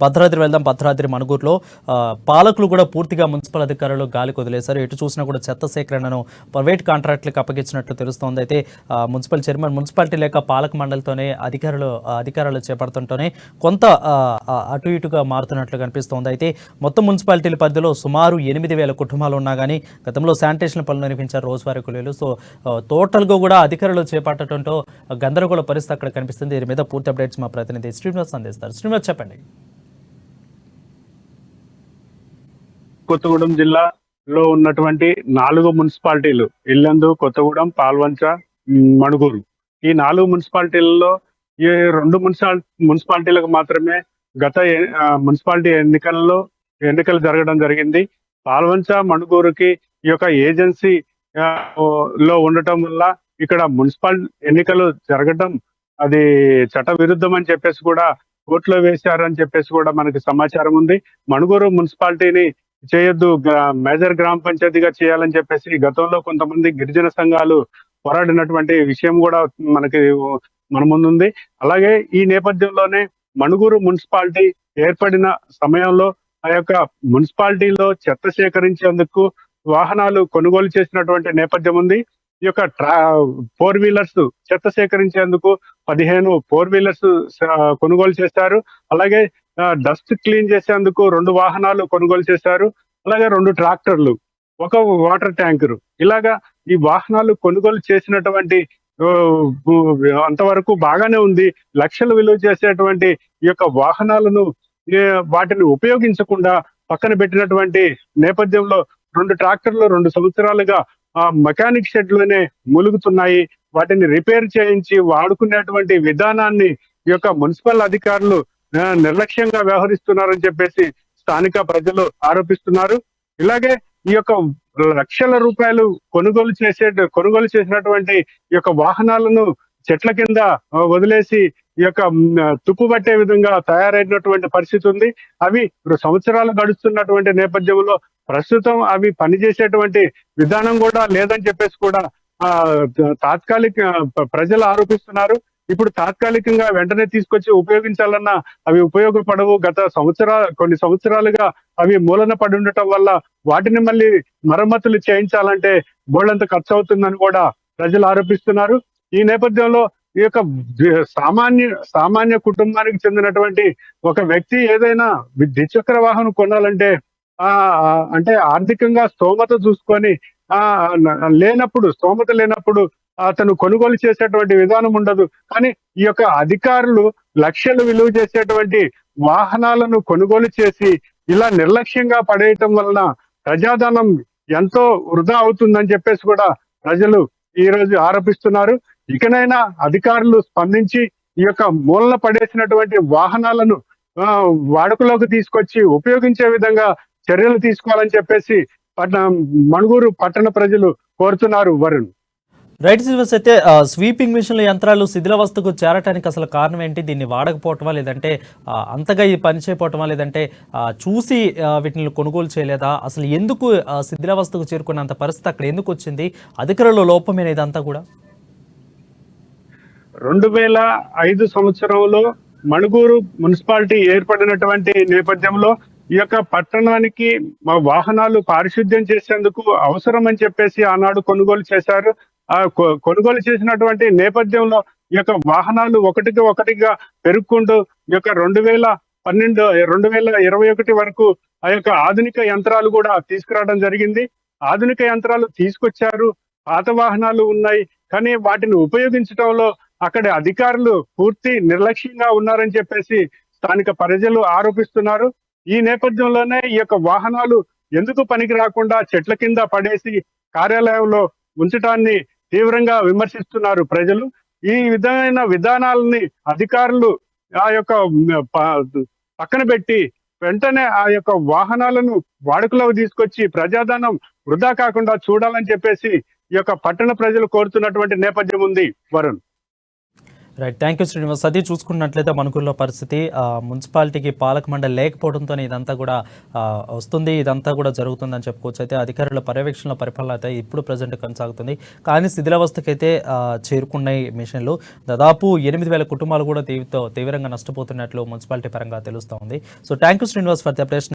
భద్రాద్రి వెళ్దాం. భద్రాద్రి మణుగూరులో పాలకులు కూడా పూర్తిగా మున్సిపల్ అధికారులు గాలికి వదిలేశారు. ఎటు చూసినా కూడా చెత్త సేకరణను ప్రైవేట్ కాంట్రాక్టులకు అప్పగించినట్లు తెలుస్తోంది. అయితే మున్సిపల్ చైర్మన్ మున్సిపాలిటీ లేక పాలక మండలితోనే అధికారాలు చేపడుతుంటేనే కొంత అటు ఇటుగా మారుతున్నట్లు కనిపిస్తోంది. అయితే మొత్తం మున్సిపాలిటీల పరిధిలో సుమారు 8,000 కుటుంబాలు ఉన్నా కానీ గతంలో శానిటేషన్ పనులు నిర్వహించారు రోజువారీ కూలీలు. సో టోటల్గా కూడా అధికారులు చేపట్టడంతో గందరగోళ పరిస్థితి అక్కడ కనిపిస్తుంది. దీని మీద పూర్తి అప్డేట్స్ మా ప్రతినిధి శ్రీనివాస్ అందిస్తారు. శ్రీనివాస్, చెప్పండి. కొత్తగూడెం జిల్లాలో ఉన్నటువంటి 4 మున్సిపాలిటీలు ఇల్లందు, కొత్తగూడెం, పాల్వంచ, మణుగూరు. ఈ 4 మున్సిపాలిటీలలో ఈ 2 మున్సిపాలిటీలకు మాత్రమే గత మున్సిపాలిటీ ఎన్నికలు జరగడం జరిగింది. పాల్వంచ, మణుగూరుకి ఈ యొక్క ఏజెన్సీ లో ఉండటం వల్ల ఇక్కడ మున్సిపల్ ఎన్నికలు జరగడం అది చట్ట విరుద్ధం అని చెప్పేసి కూడా కోర్టులో వేశారని చెప్పేసి కూడా మనకి సమాచారం ఉంది. మణుగూరు మున్సిపాలిటీని చేయొద్దు, మేజర్ గ్రామ పంచాయతీగా చేయాలని చెప్పేసి గతంలో కొంతమంది గిరిజన సంఘాలు పోరాడినటువంటి విషయం కూడా మన ముందుంది. అలాగే ఈ నేపథ్యంలోనే మణుగూరు మున్సిపాలిటీ ఏర్పడిన సమయంలో ఆ యొక్క మున్సిపాలిటీలో చెత్త సేకరించేందుకు వాహనాలు కొనుగోలు చేసినటువంటి నేపథ్యం ఉంది. ఈ యొక్క 4 వీలర్స్ చెత్త సేకరించేందుకు 15 4 వీలర్స్ కొనుగోలు చేశారు. అలాగే డస్ట్ క్లీన్ చేసేందుకు 2 వాహనాలు కొనుగోలు చేశారు. అలాగే 2 ట్రాక్టర్లు, 1 వాటర్ ట్యాంకరు, ఇలాగా ఈ వాహనాలు కొనుగోలు చేసినటువంటి అంతవరకు బాగానే ఉంది. లక్షలు విలువ చేసేటువంటి ఈ యొక్క వాహనాలను వాటిని ఉపయోగించకుండా పక్కన పెట్టినటువంటి నేపథ్యంలో 2 ట్రాక్టర్లు 2 సంవత్సరాలుగా మెకానిక్ షెడ్ లోనే మూలుగుతున్నాయి. వాటిని రిపేర్ చేయించి వాడుకునేటువంటి విధానాన్ని ఈ యొక్క మున్సిపల్ అధికారులు నిర్లక్ష్యంగా వ్యవహరిస్తున్నారని చెప్పేసి స్థానిక ప్రజలు ఆరోపిస్తున్నారు. ఇలాగే ఈ యొక్క లక్షల రూపాయలు కొనుగోలు చేసినటువంటి ఈ యొక్క వాహనాలను చెట్ల కింద వదిలేసి ఈ యొక్క తుప్పు పట్టే విధంగా తయారైనటువంటి పరిస్థితి ఉంది. అవి సంవత్సరాలు గడుస్తున్నటువంటి నేపథ్యంలో ప్రస్తుతం అవి పనిచేసేటువంటి విధానం కూడా లేదని చెప్పేసి కూడా ప్రజలు ఆరోపిస్తున్నారు. ఇప్పుడు తాత్కాలికంగా వెంటనే తీసుకొచ్చి ఉపయోగించాలన్నా అవి ఉపయోగపడవు. కొన్ని సంవత్సరాలుగా అవి మూలన పడి ఉండటం వల్ల వాటిని మళ్ళీ మరమ్మతులు చేయించాలంటే బోళ్ళంత ఖర్చు అవుతుందని కూడా ప్రజలు ఆరోపిస్తున్నారు. ఈ నేపథ్యంలో ఈ యొక్క సామాన్య కుటుంబానికి చెందినటువంటి ఒక వ్యక్తి ఏదైనా ద్విచక్ర వాహనం కొనాలంటే అంటే ఆర్థికంగా స్తోమత చూసుకొని స్తోమత లేనప్పుడు అతను కొనుగోలు చేసేటువంటి విధానం ఉండదు. కానీ ఈ యొక్క అధికారులు లక్షలు విలువ చేసేటువంటి వాహనాలను కొనుగోలు చేసి ఇలా నిర్లక్ష్యంగా పడేయటం వలన ప్రజాధనం ఎంతో వృధా అవుతుందని చెప్పేసి కూడా ప్రజలు ఈ రోజు ఆరోపిస్తున్నారు. ఇకనైనా అధికారులు స్పందించి ఈ యొక్క మూలన పడేసినటువంటి వాహనాలను వాడుకలోకి తీసుకొచ్చి ఉపయోగించే విధంగా చర్యలు తీసుకోవాలని చెప్పేసి మణుగూరు పట్టణ ప్రజలు కోరుతున్నారు. వరుణ్, రైట్ శ్రీనివాస్, అయితే స్వీపింగ్ మిషన్ల యంత్రాలు శిథిలావస్థకు చేరటానికి అసలు కారణం ఏంటి? దీన్ని వాడకపోవటమా, లేదంటే అంతగా ఈ పని చేయకపోవటమా, లేదంటే చూసి వీటిని కొనుగోలు చేయలేదా? అసలు ఎందుకు శిథిలావస్థకు చేరుకున్నంత పరిస్థితి అక్కడ ఎందుకు వచ్చింది? అధికారుల లోపమేనా ఇదంతా కూడా? 2005 సంవత్సరంలో మణుగూరు మున్సిపాలిటీ ఏర్పడినటువంటి నేపథ్యంలో ఈ యొక్క పట్టణానికి వాహనాలు పారిశుద్ధ్యం చేసేందుకు అవసరం అని చెప్పేసి ఆనాడు కొనుగోలు చేశారు. కొనుగోలు చేసినటువంటి నేపథ్యంలో ఈ యొక్క వాహనాలు ఒకటిగా పెరుగుకుంటూ ఈ యొక్క 2021 వరకు ఆ యొక్క ఆధునిక యంత్రాలు కూడా తీసుకురావడం జరిగింది. ఆధునిక యంత్రాలు తీసుకొచ్చారు, పాత వాహనాలు ఉన్నాయి, కానీ వాటిని ఉపయోగించడంలో అక్కడి అధికారులు పూర్తి నిర్లక్ష్యంగా ఉన్నారని చెప్పేసి స్థానిక ప్రజలు ఆరోపిస్తున్నారు. ఈ నేపథ్యంలోనే ఈ యొక్క వాహనాలు ఎందుకు పనికి రాకుండా చెట్ల కింద పడేసి కార్యాలయంలో ఉంచడాన్ని తీవ్రంగా విమర్శిస్తున్నారు ప్రజలు. ఈ విధమైన విధానాలని అధికారులు ఆ యొక్క పక్కన పెట్టి వెంటనే ఆ యొక్క వాహనాలను వాడుకలోకి తీసుకొచ్చి ప్రజాధనం వృధా కాకుండా చూడాలని చెప్పేసి ఈ యొక్క పట్టణ ప్రజలు కోరుతున్నటువంటి నేపథ్యం ఉంది. Varun, right, thank you Srinivas. అది చూసుకున్నట్లయితే మణుగూరులో పరిస్థితి మున్సిపాలిటీకి పాలక మండలి లేకపోవడంతో ఇదంతా కూడా వస్తుంది, ఇదంతా కూడా జరుగుతుందని చెప్పుకోవచ్చు. అయితే అధికారుల పర్యవేక్షణలో పరిపాలన అయితే ఇప్పుడు ప్రజెంట్ కొనసాగుతుంది. కానీ శిథిలావస్థకైతే చేరుకున్నాయి మిషన్లు. దాదాపు 8,000 కుటుంబాలు కూడా తీవ్రంగా నష్టపోతున్నట్లు మున్సిపాలిటీ పరంగా తెలుస్తూ ఉంది. So thank you Srinivas for the updation.